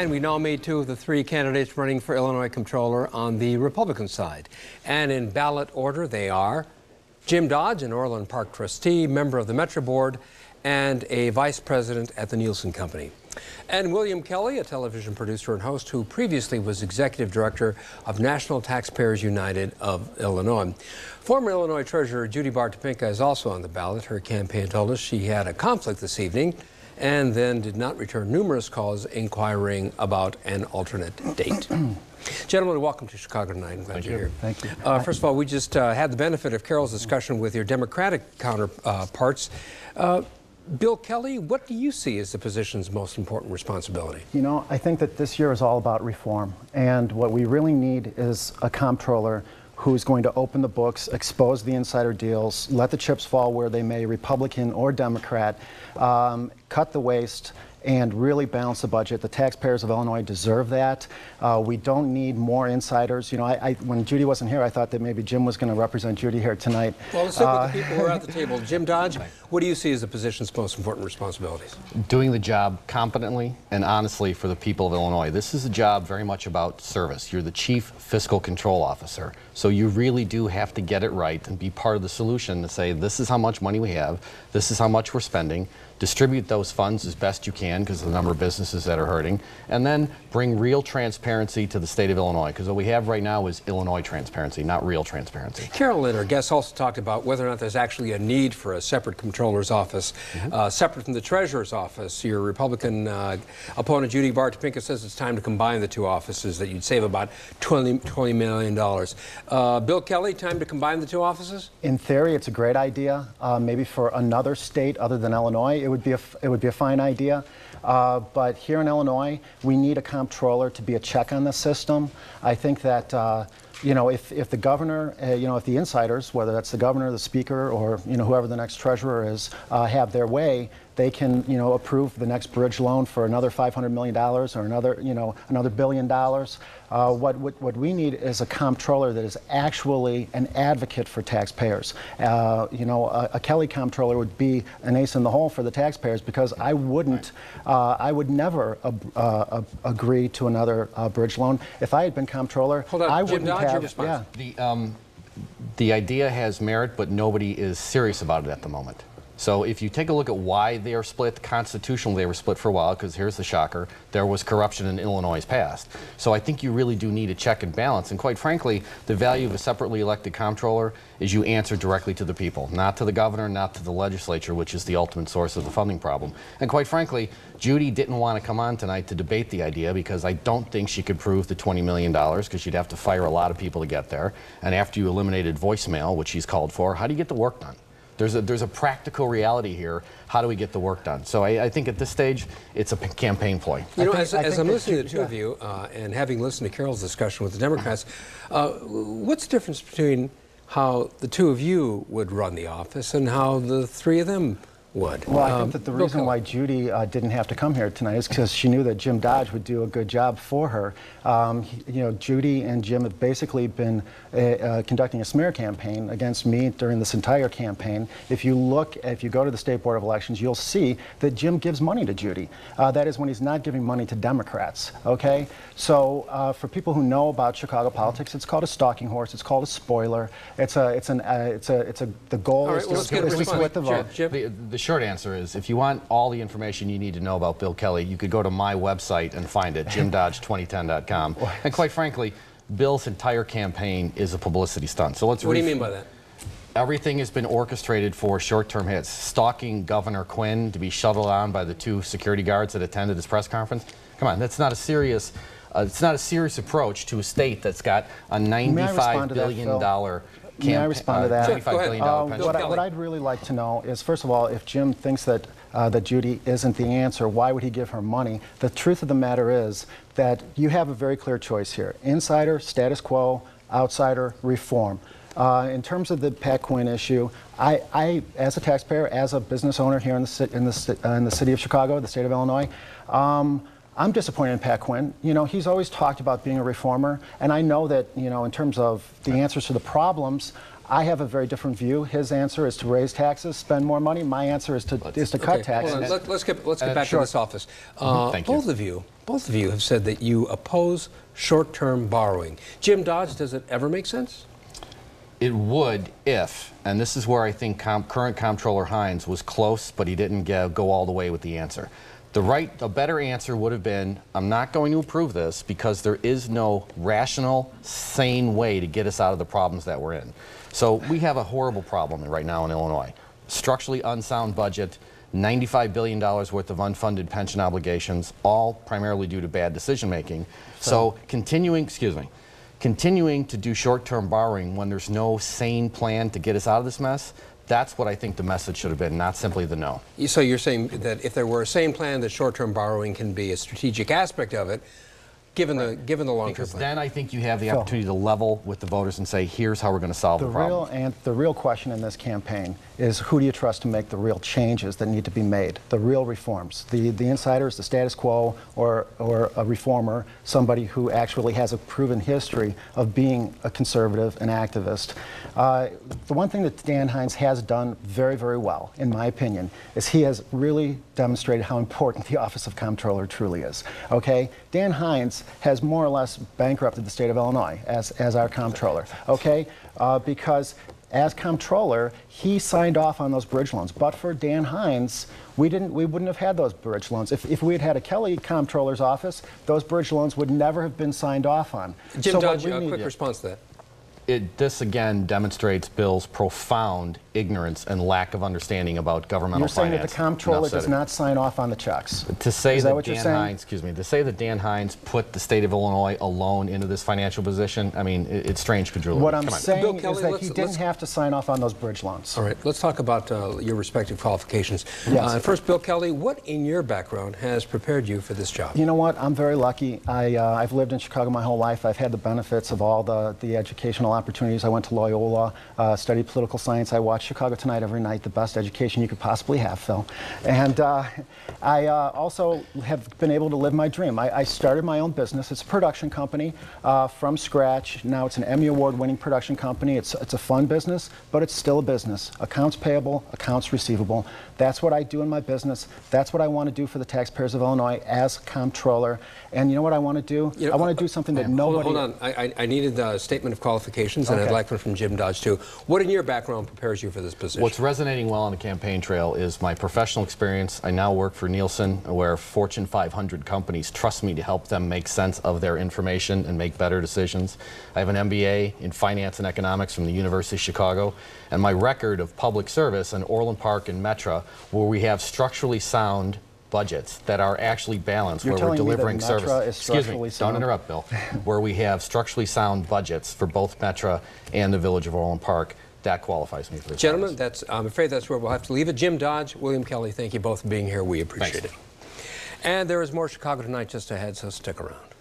And we now meet two of the three candidates running for Illinois Comptroller on the Republican side. And in ballot order, they are Jim Dodge, an Orland Park trustee, member of the Metro Board, and a vice president at the Nielsen Company. And William Kelly, a television producer and host who previously was executive director of National Taxpayers United of Illinois. Former Illinois Treasurer Judy Topinka is also on the ballot. Her campaign told us she had a conflict this evening and then did not return numerous calls inquiring about an alternate date. Gentlemen, welcome to Chicago tonight. I'm glad you're here. Thank you. First of all, we just had the benefit of Carol's discussion with your Democratic counterparts. Bill Kelly, what do you see as the position's most important responsibility? You know, I think that this year is all about reform. And what we really need is a comptroller who's going to open the books, expose the insider deals, let the chips fall where they may, Republican or Democrat, cut the waste, and really balance the budget. The taxpayers of Illinois deserve that. We don't need more insiders. You know, when Judy wasn't here, I thought that maybe Jim was going to represent Judy here tonight. Well, let's look at the people who are at the table. Jim Dodge, what do you see as the position's most important responsibilities? Doing the job competently and honestly for the people of Illinois. This is a job very much about service. You're the chief fiscal control officer, so you really do have to get it right and be part of the solution to say, this is how much money we have, this is how much we're spending, distribute those funds as best you can because of the number of businesses that are hurting, and then bring real transparency to the state of Illinois, because what we have right now is Illinois transparency, not real transparency. Carol and her guests also talked about whether or not there's actually a need for a separate comptroller's office, separate from the treasurer's office. Your Republican opponent, Judy Topinka, says it's time to combine the two offices, that you'd save about $20 million. Bill Kelly, time to combine the two offices? In theory, it's a great idea. Maybe for another state other than Illinois, it would be a fine idea. But here in Illinois, we need a comptroller to be a check on the system. I think that you know, if the governor, you know, if the insiders, whether that's the governor, the speaker, or you know whoever the next treasurer is, have their way, they can, you know, approve the next bridge loan for another $500 million or another, you know, another $1 billion. What we need is a comptroller that is actually an advocate for taxpayers. You know, a Kelly comptroller would be an ace in the hole for the taxpayers, because I wouldn't, I would never agree to another bridge loan. If I had been comptroller, I wouldn't have. Yeah. The idea has merit, but nobody is serious about it at the moment. So if you take a look at why they are split, constitutionally they were split for a while, because here's the shocker, there was corruption in Illinois' past. So I think you really do need a check and balance. And quite frankly, the value of a separately elected comptroller is you answer directly to the people, not to the governor, not to the legislature, which is the ultimate source of the funding problem. And quite frankly, Judy didn't want to come on tonight to debate the idea, because I don't think she could prove the $20 million, because she'd have to fire a lot of people to get there. And after you eliminated voicemail, which she's called for, how do you get the work done? There's a practical reality here. How do we get the work done? So I think at this stage, it's a campaign ploy. You know, as I'm listening to the two of you, and having listened to Carol's discussion with the Democrats, what's the difference between how the two of you would run the office and how the three of them would? Well, I think that the reason why Judy didn't have to come here tonight is because she knew that Jim Dodge would do a good job for her. You know, Judy and Jim have basically been conducting a smear campaign against me during this entire campaign. If you go to the State Board of Elections, you'll see that Jim gives money to Judy. That is when he's not giving money to Democrats. Okay, so for people who know about Chicago politics, it's called a stalking horse. It's called a spoiler. The goal is to split the vote. The short answer is, if you want all the information you need to know about Bill Kelly, you could go to my website and find it, jimdodge2010.com. And quite frankly, Bill's entire campaign is a publicity stunt. So let's. What do you mean by that? Everything has been orchestrated for short-term hits. Stalking Governor Quinn to be shuttled on by the two security guards that attended his press conference. Come on, that's not a serious. It's not a serious approach to a state that's got a $95 billion. May I respond to that? What I'd really like to know is, first of all, if Jim thinks that that Judy isn't the answer, why would he give her money? The truth of the matter is that you have a very clear choice here: insider, status quo; outsider, reform. In terms of the Pat Quinn issue, I, as a taxpayer, as a business owner here in the city of Chicago, the state of Illinois, I'm disappointed in Pat Quinn. You know, he's always talked about being a reformer, and I know that, you know, in terms of the answers to the problems, I have a very different view. His answer is to raise taxes, spend more money. My answer is to cut taxes. Let's get back to this office. Thank you. Both of you have said that you oppose short-term borrowing. Jim Dodge, does it ever make sense? It would if, and this is where I think current Comptroller Hines was close, but he didn't go all the way with the answer. A better answer would have been, I'm not going to approve this because there is no rational, sane way to get us out of the problems that we're in. So we have a horrible problem right now in Illinois. Structurally unsound budget, $95 billion worth of unfunded pension obligations, all primarily due to bad decision making. So continuing to do short-term borrowing when there's no sane plan to get us out of this mess, that's what I think the message should have been, not simply the no. So you're saying that if there were a sane plan, that short-term borrowing can be a strategic aspect of it, given the long-term plan. Then I think you have the opportunity to level with the voters and say, here's how we're going to solve the problem. The real question in this campaign is, who do you trust to make the real changes that need to be made, the real reforms? The insiders, the status quo, or a reformer, somebody who actually has a proven history of being a conservative, an activist. The one thing that Dan Hines has done very, very well, in my opinion, is he has really demonstrated how important the office of Comptroller truly is. Okay? Dan Hines has more or less bankrupted the state of Illinois as our Comptroller. Okay? Because as Comptroller, he signed off on those bridge loans. But for Dan Hines, we wouldn't have had those bridge loans. If we had had a Kelly Comptroller's office, those bridge loans would never have been signed off on. Jim Dodge, a quick response to that. This again demonstrates Bill's profound ignorance and lack of understanding about governmental finance. You're saying that the Comptroller does not sign off on the checks. To say that Dan Hines put the state of Illinois alone into this financial position, I mean, it's strange credulity. What I'm saying is that he didn't have to sign off on those bridge loans. All right, let's talk about your respective qualifications. Yes. First, Bill Kelly, what in your background has prepared you for this job? You know what? I'm very lucky. I've lived in Chicago my whole life. I've had the benefits of all the educational opportunities. I went to Loyola, studied political science. I watched Chicago Tonight every night, the best education you could possibly have, Phil. And I also have been able to live my dream. I started my own business. It's a production company from scratch. Now it's an Emmy Award-winning production company. It's a fun business, but it's still a business. Accounts payable, accounts receivable. That's what I do in my business. That's what I want to do for the taxpayers of Illinois as Comptroller. And you know what I want to do? I want to do something that nobody... Hold on. I needed a statement of qualifications, and I'd like one from Jim Dodge, too. What in your background prepares you for this position? What's resonating well on the campaign trail is my professional experience. I now work for Nielsen, where Fortune 500 companies trust me to help them make sense of their information and make better decisions. I have an MBA in finance and economics from the University of Chicago, and my record of public service in Orland Park and Metra, where we have structurally sound budgets that are actually balanced, where we're delivering service. Excuse me, don't interrupt, Bill. Where we have structurally sound budgets for both Metra and the Village of Orland Park. That qualifies me for this. Gentlemen, I'm afraid that's where we'll have to leave it. Jim Dodge, William Kelly, thank you both for being here. We appreciate it. And there is more Chicago Tonight just ahead, so stick around.